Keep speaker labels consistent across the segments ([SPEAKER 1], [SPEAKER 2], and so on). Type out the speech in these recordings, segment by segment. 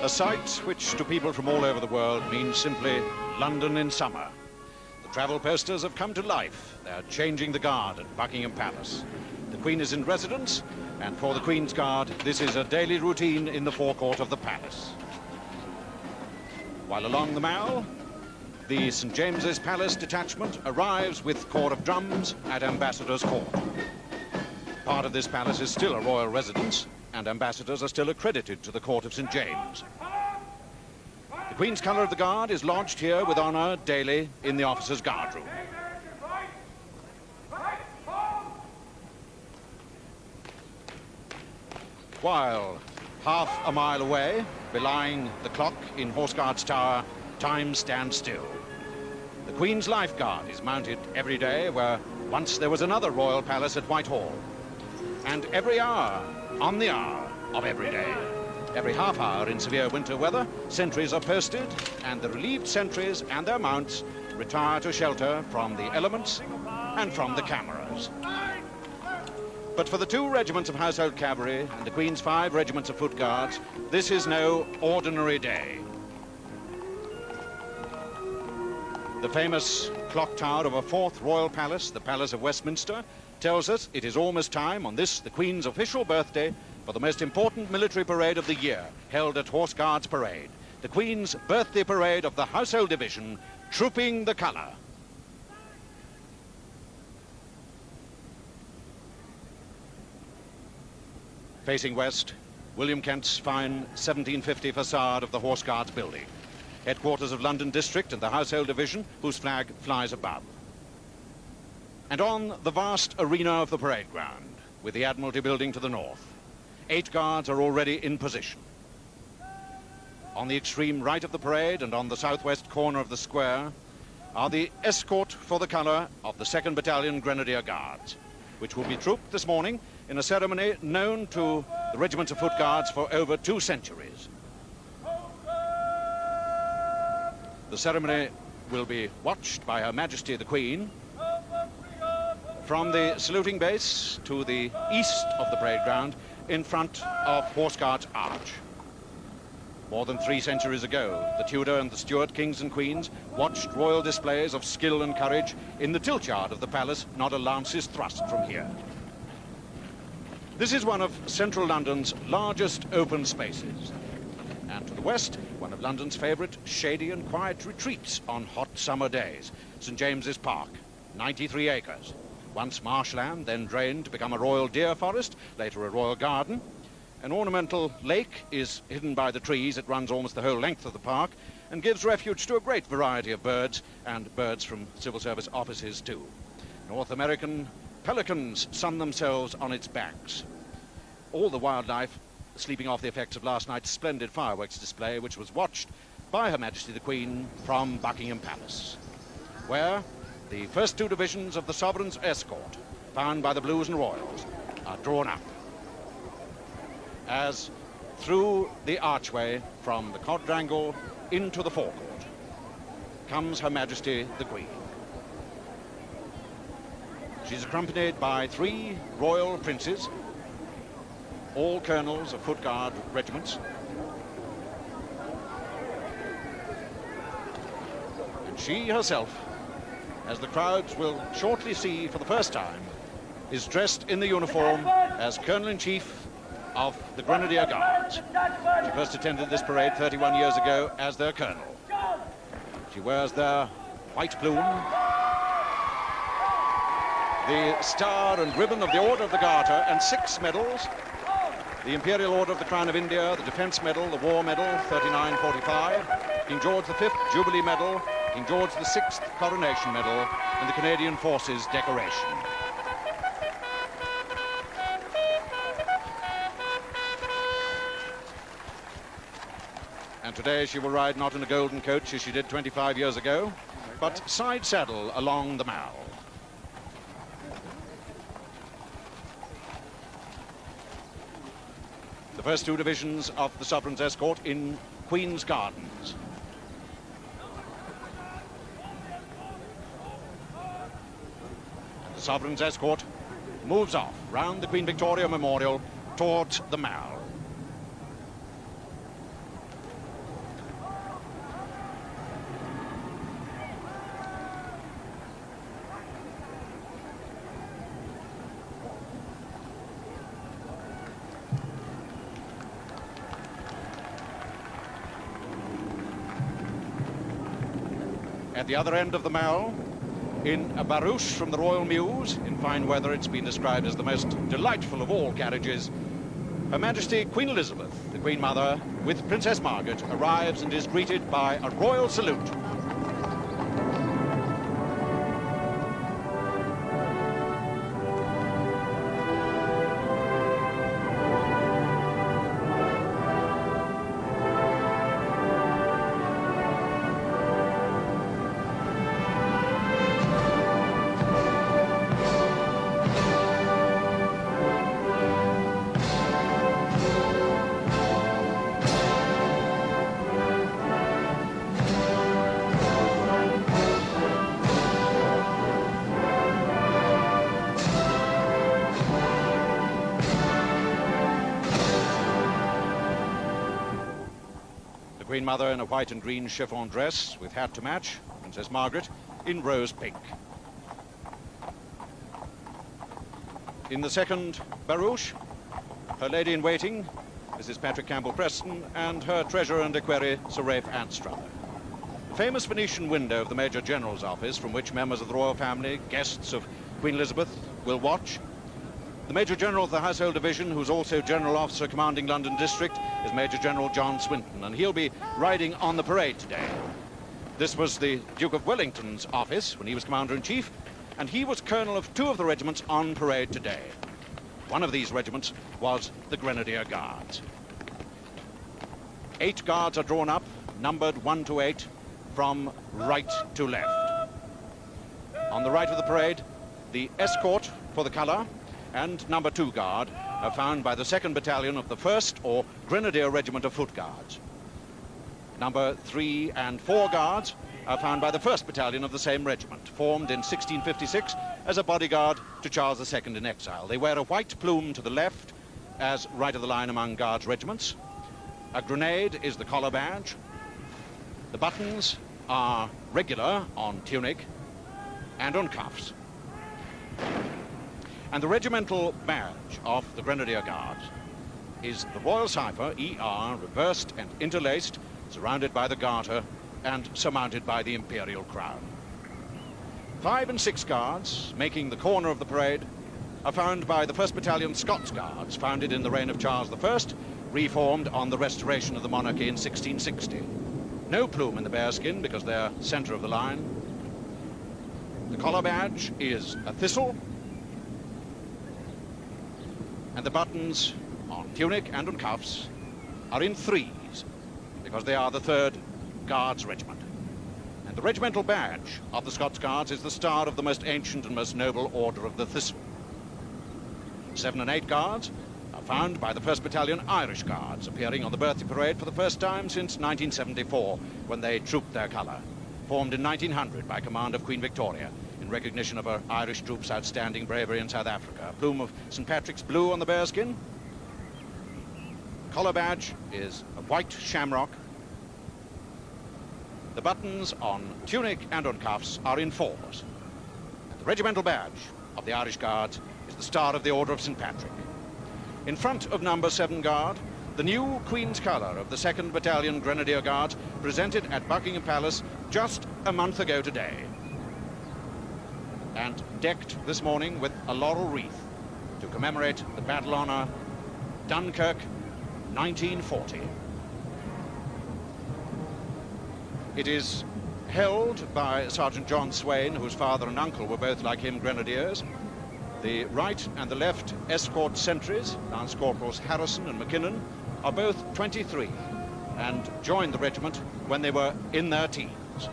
[SPEAKER 1] A sight which to people from all over the world means simply London in summer. The travel posters have come to life. They're changing the guard at Buckingham Palace. The Queen is in residence, and for the Queen's Guard, this is a daily routine in the forecourt of the palace. While along the Mall, the St. James's Palace detachment arrives with corps of drums at Ambassador's Court. Part of this palace is still a royal residence, and ambassadors are still accredited to the Court of St. James. The Queen's Colour of the Guard is lodged here with honour daily in the officers' guard room. While half a mile away, belying the clock in Horse Guards Tower, time stands still. The Queen's Life Guard is mounted every day where once there was another royal palace at Whitehall. And every hour, on the hour of every day, every half hour in severe winter weather, sentries are posted, and the relieved sentries and their mounts retire to shelter from the elements and from the cameras. But for the 2 regiments of household cavalry and the Queen's 5 regiments of foot guards, this is no ordinary day. The famous clock tower of a 4th royal palace, the Palace of Westminster, tells us it is almost time on this, the Queen's official birthday, for the most important military parade of the year, held at Horse Guards Parade, the Queen's birthday parade of the Household Division, Trooping the Colour. Facing west, William Kent's fine 1750 facade of the Horse Guards building, headquarters of London District and the Household Division, whose flag flies above. And on the vast arena of the parade ground, with the Admiralty building to the north, 8 guards are already in position. On the extreme right of the parade and on the southwest corner of the square are the escort for the colour of the 2nd Battalion Grenadier Guards, which will be trooped this morning in a ceremony known to the regiments of foot guards for over 2 centuries. The ceremony will be watched by Her Majesty the Queen from the saluting base to the east of the parade ground in front of Horse Guards Arch. More than 3 centuries ago, the Tudor and the Stuart kings and queens watched royal displays of skill and courage in the tilt yard of the palace, not a lance's thrust from here. This is one of central London's largest open spaces, and to the west, one of London's favourite shady and quiet retreats on hot summer days, St. James's Park, 93 acres. Once marshland, then drained to become a royal deer forest, later a royal garden. An ornamental lake is hidden by the trees. It runs almost the whole length of the park and gives refuge to a great variety of birds, and birds from civil service offices too. North American pelicans sun themselves on its banks. All the wildlife sleeping off the effects of last night's splendid fireworks display, which was watched by Her Majesty the Queen from Buckingham Palace, where the first 2 divisions of the Sovereign's escort, found by the Blues and Royals, are drawn up, as through the archway from the quadrangle into the forecourt comes Her Majesty the Queen. She's accompanied by 3 royal princes, all colonels of foot guard regiments, and she herself, as the crowds will shortly see for the first time, is dressed in the uniform as Colonel-in-Chief of the Grenadier Guards. She first attended this parade 31 years ago as their colonel. She wears their white plume, the star and ribbon of the Order of the Garter, and 6 medals: the Imperial Order of the Crown of India, the Defence Medal, the War Medal, 39-45, King George V Jubilee Medal, King George VI Coronation Medal, and the Canadian Forces Decoration. And today she will ride not in a golden coach as she did 25 years ago, but side saddle along the Mall. The first 2 divisions of the Sovereign's escort in Queen's Gardens. And the Sovereign's escort moves off round the Queen Victoria Memorial towards the Mall. At the other end of the Mall, in a barouche from the Royal Mews, in fine weather it's been described as the most delightful of all carriages, Her Majesty Queen Elizabeth, the Queen Mother, with Princess Margaret, arrives and is greeted by a royal salute. The Queen Mother in a white and green chiffon dress with hat to match, Princess Margaret in rose pink. In the second barouche, her lady-in-waiting, Mrs. Patrick Campbell-Preston, and her treasurer and equerry, Sir Ralph Anstruther. The famous Venetian window of the Major General's office, from which members of the royal family, guests of Queen Elizabeth, will watch. The Major General of the Household Division, who's also General Officer commanding London District, is Major General John Swinton, and he'll be riding on the parade today. This was the Duke of Wellington's office when he was Commander-in-Chief, and he was colonel of two of the regiments on parade today. One of these regiments was the Grenadier Guards. 8 guards are drawn up, numbered 1 to 8, from right to left. On the right of the parade, the escort for the colour and number 2 guard are found by the 2nd Battalion of the 1st or Grenadier Regiment of Foot Guards. Number 3 and 4 guards are found by the 1st Battalion of the same regiment, formed in 1656 as a bodyguard to Charles II in exile. They wear a white plume to the left as right of the line among guards regiments. A grenade is the collar badge. The buttons are regular on tunic and on cuffs. And the regimental badge of the Grenadier Guards is the Royal Cipher, ER, reversed and interlaced, surrounded by the Garter and surmounted by the Imperial Crown. 5 and 6 guards, making the corner of the parade, are found by the 1st Battalion Scots Guards, founded in the reign of Charles I, reformed on the restoration of the monarchy in 1660. No plume in the bearskin because they're centre of the line. The collar badge is a thistle, and the buttons on tunic and on cuffs are in 3s because they are the 3rd Guards Regiment. And the regimental badge of the Scots Guards is the star of the most ancient and most noble Order of the Thistle. 7 and 8 guards are found by the 1st Battalion Irish Guards, appearing on the birthday parade for the first time since 1974, when they trooped their colour, formed in 1900 by command of Queen Victoria, in recognition of her Irish troops' outstanding bravery in South Africa. A plume of St. Patrick's blue on the bearskin. Collar badge is a white shamrock. The buttons on tunic and on cuffs are in 4s. And the regimental badge of the Irish Guards is the Star of the Order of St. Patrick. In front of number 7 guard, the new Queen's colour of the 2nd Battalion Grenadier Guards, presented at Buckingham Palace just a month ago today, and decked this morning with a laurel wreath to commemorate the battle honour Dunkirk 1940. It is held by Sergeant John Swain, whose father and uncle were both, like him, grenadiers. The right and the left escort sentries, Lance Corporals Harrison and McKinnon, are both 23 and joined the regiment when they were in their teens.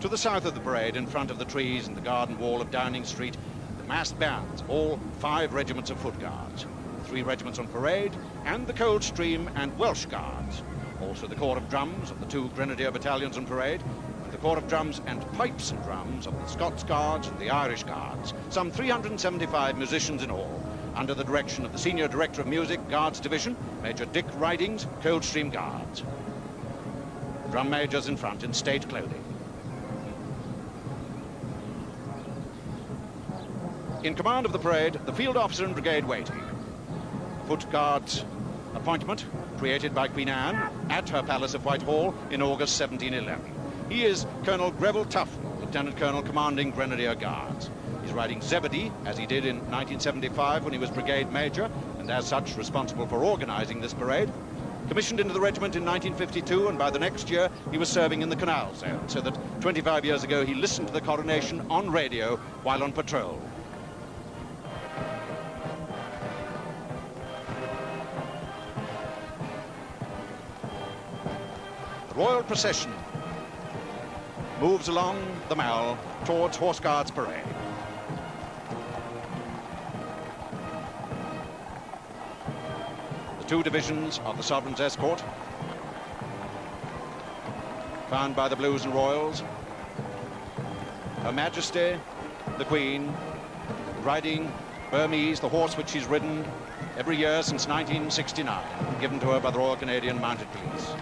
[SPEAKER 1] To the south of the parade, in front of the trees and the garden wall of Downing Street, the massed bands, all 5 regiments of Foot Guards, 3 regiments on parade, and the Coldstream and Welsh Guards, also the Corps of Drums of the 2 Grenadier battalions on parade, and the Corps of Drums and Pipes and Drums of the Scots Guards and the Irish Guards, some 375 musicians in all, under the direction of the Senior Director of Music, Guards Division, Major Dick Ridings, Coldstream Guards. The drum majors in front in state clothing. In command of the parade, the field officer and brigade waiting. Foot Guards appointment created by Queen Anne at her palace of Whitehall in August 1711. He is Colonel Greville Tufnell, Lieutenant Colonel commanding Grenadier Guards. He's riding Zebedee, as he did in 1975 when he was Brigade Major, and as such responsible for organizing this parade. Commissioned into the regiment in 1952, and by the next year he was serving in the Canal Zone, so that 25 years ago he listened to the coronation on radio while on patrol. The royal procession moves along the Mall towards Horse Guards Parade. The two divisions of the Sovereign's escort, found by the Blues and Royals, Her Majesty, the Queen, riding Burmese, the horse which she's ridden every year since 1969, given to her by the Royal Canadian Mounted Police.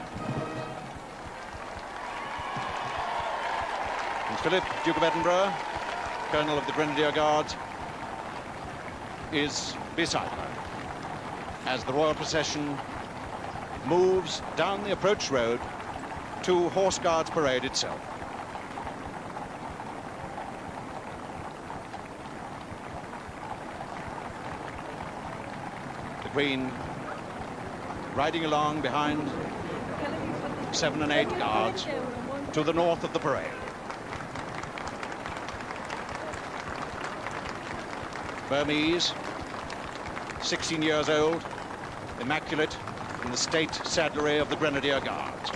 [SPEAKER 1] Prince Philip, Duke of Edinburgh, Colonel of the Grenadier Guards, is beside her as the royal procession moves down the approach road to Horse Guards Parade itself. The Queen riding along behind 7 and 8 guards to the north of the parade. Burmese, 16 years old, immaculate in the state saddlery of the Grenadier Guards.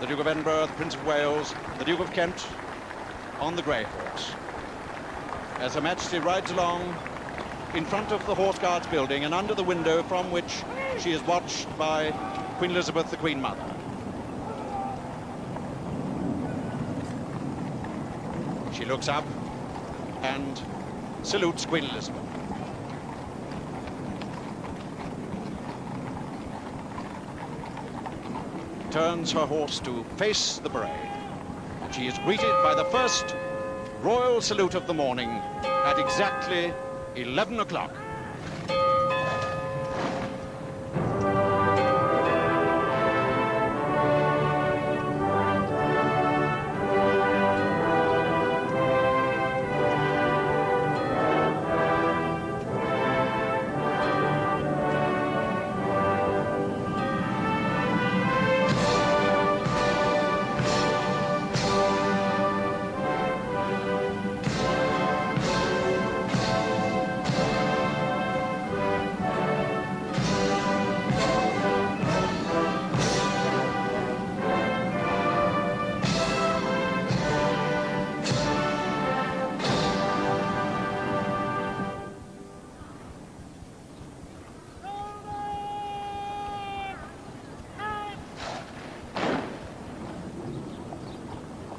[SPEAKER 1] The Duke of Edinburgh, the Prince of Wales, the Duke of Kent on the grey horse, as Her Majesty rides along in front of the Horse Guards building and under the window from which she is watched by Queen Elizabeth, the Queen Mother. She looks up and salutes Queen Elizabeth. Turns her horse to face the parade. She is greeted by the first royal salute of the morning at exactly 11 o'clock.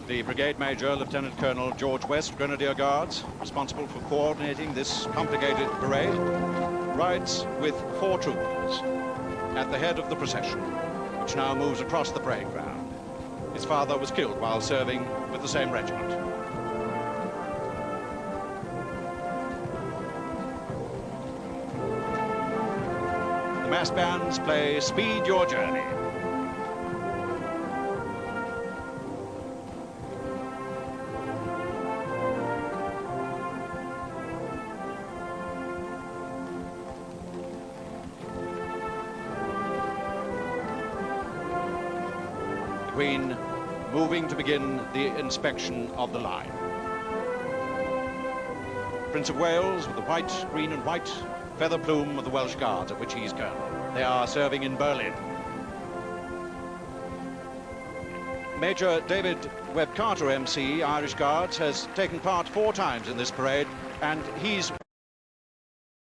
[SPEAKER 1] The Brigade Major, Lieutenant Colonel George West, Grenadier Guards, responsible for coordinating this complicated parade, rides with 4 troopers at the head of the procession, which now moves across the parade ground. His father was killed while serving with the same regiment. The mass bands play Speed Your Journey. Queen moving to begin the inspection of the line. Prince of Wales with the white, green and white feather plume of the Welsh Guards, at which he's colonel. They are serving in Berlin. Major David Webb Carter, MC, Irish Guards, has taken part 4 times in this parade, and he's